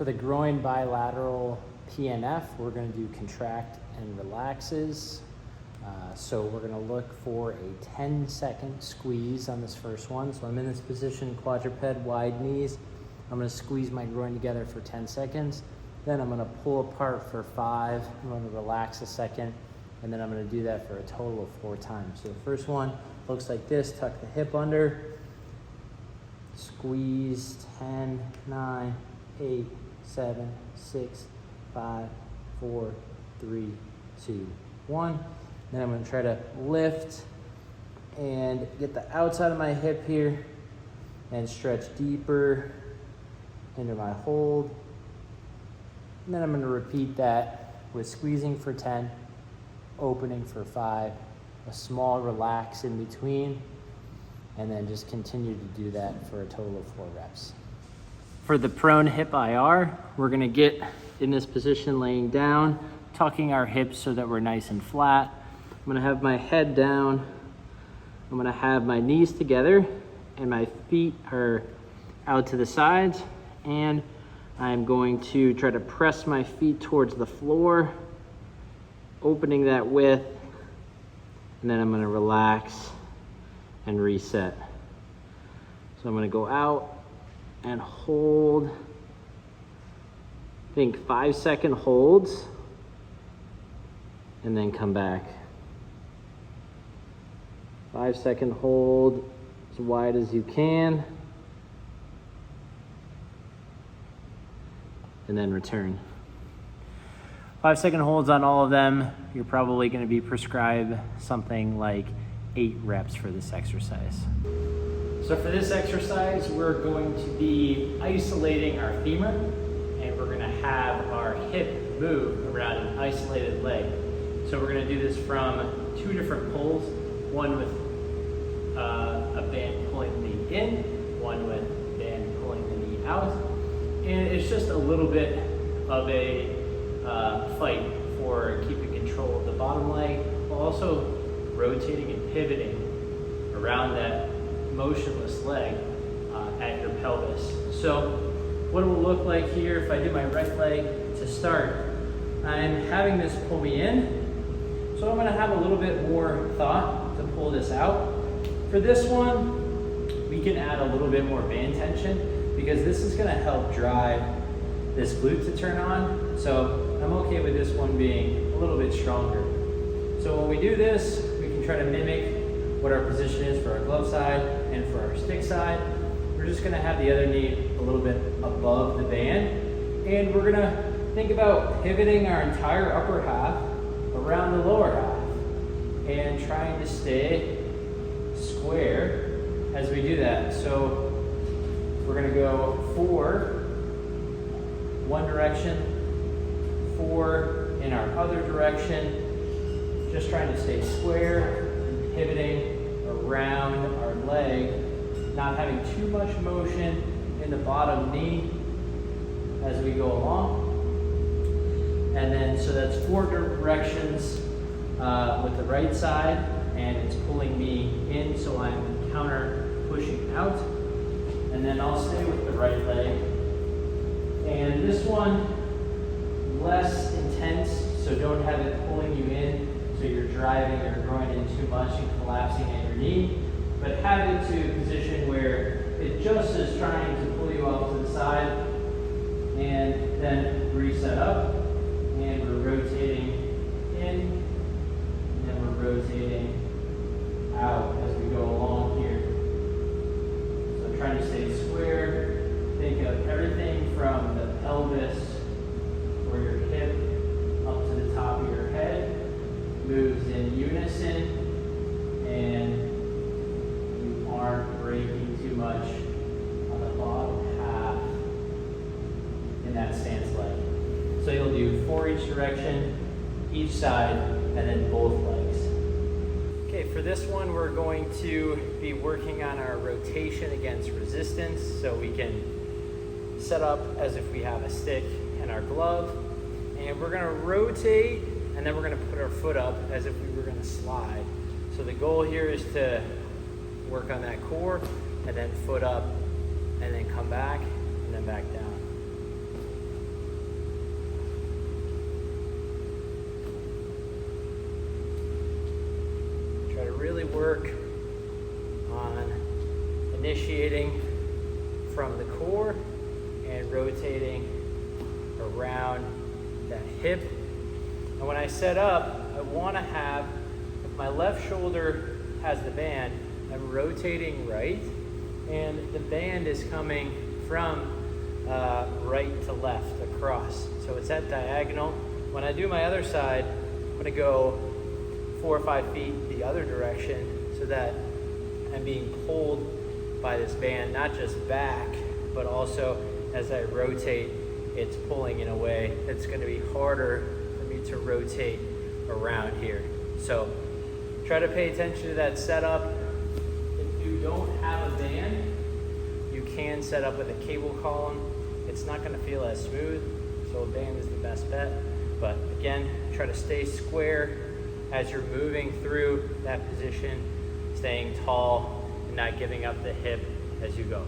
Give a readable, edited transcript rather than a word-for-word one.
For the groin bilateral PNF, we're going to do contract and relaxes. So we're going to look for a 10-second squeeze on this first one. So I'm in this position, quadruped, wide knees. I'm going to squeeze my groin together for 10 seconds. Then I'm going to pull apart for 5. I'm going to relax a second. And then I'm going to do that for a total of 4 times. So the first one looks like this. Tuck the hip under. Squeeze. 10, 9, 8, 7, 6, 5, 4, 3, 2, 1. Then I'm going to try to lift and get the outside of my hip here and stretch deeper into my hold. And then I'm going to repeat that with squeezing for 10, opening for 5, a small relax in between, and then just continue to do that for a total of 4 reps. For the prone hip IR, we're going to get in this position laying down, tucking our hips so that we're nice and flat. I'm going to have my head down. I'm going to have my knees together and my feet are out to the sides, and I'm going to try to press my feet towards the floor, opening that width, and then I'm going to relax and reset. So I'm going to go out and hold, think 5-second holds, and then come back. 5-second hold as wide as you can, and then return. 5-second holds on all of them. You're probably going to be prescribed something like 8 reps for this exercise. So for this exercise, we're going to be isolating our femur, and we're going to have our hip move around an isolated leg. So we're going to do this from 2 different pulls, one with a band pulling the knee in, one with a band pulling the knee out. And it's just a little bit of a fight for keeping control of the bottom leg, while also rotating and pivoting around that motionless leg at your pelvis. So what it will look like here, if I do my right leg to start, I'm having this pull me in. So I'm going to have a little bit more thought to pull this out. For this one, we can add a little bit more band tension because this is going to help drive this glute to turn on. So I'm okay with this one being a little bit stronger. So when we do this, we can try to mimic what our position is for our glove side and for our stick side. We're just going to have the other knee a little bit above the band, and we're going to think about pivoting our entire upper half around the lower half and trying to stay square as we do that. So we're going to go 4 one direction, 4 in our other direction, just trying to stay square and pivoting around our leg, not having too much motion in the bottom knee as we go along. And then, so that's 4 directions with the right side, and it's pulling me in, so I'm counter pushing out. And then I'll stay with the right leg. And this one, less intense, so don't have it pulling you in, so you're driving your groin in too much and collapsing at your knee, but have it to a position where it just is trying to pull you off to the side, and then reset up, and we're rotating in, and then we're rotating out as we go along here. So trying to stay square. Think of everything from the pelvis or your hip up to the top of your head moves in unison, and you aren't breaking too much on the bottom half in that stance leg. So you'll do 4 each direction, each side, and then both legs. Okay, for this one, we're going to be working on our rotation against resistance, so we can set up as if we have a stick and our glove, and we're going to rotate, and then we're going to put our foot up as if we were going to slide. So the goal here is to work on that core, and then foot up, and then come back, and then back down. work on initiating from the core and rotating around that hip. And when I set up, I want to have, if my left shoulder has the band, I'm rotating right, and the band is coming from right to left across. So it's at diagonal. When I do my other side, I'm going to go 4 or 5 feet the other direction so that I'm being pulled by this band, not just back, but also as I rotate, it's pulling in a way that's going to be harder for me to rotate around here. So try to pay attention to that setup. If you don't have a band, you can set up with a cable column. It's not going to feel as smooth, so a band is the best bet. But again, try to stay square as you're moving through that position, staying tall and not giving up the hip as you go.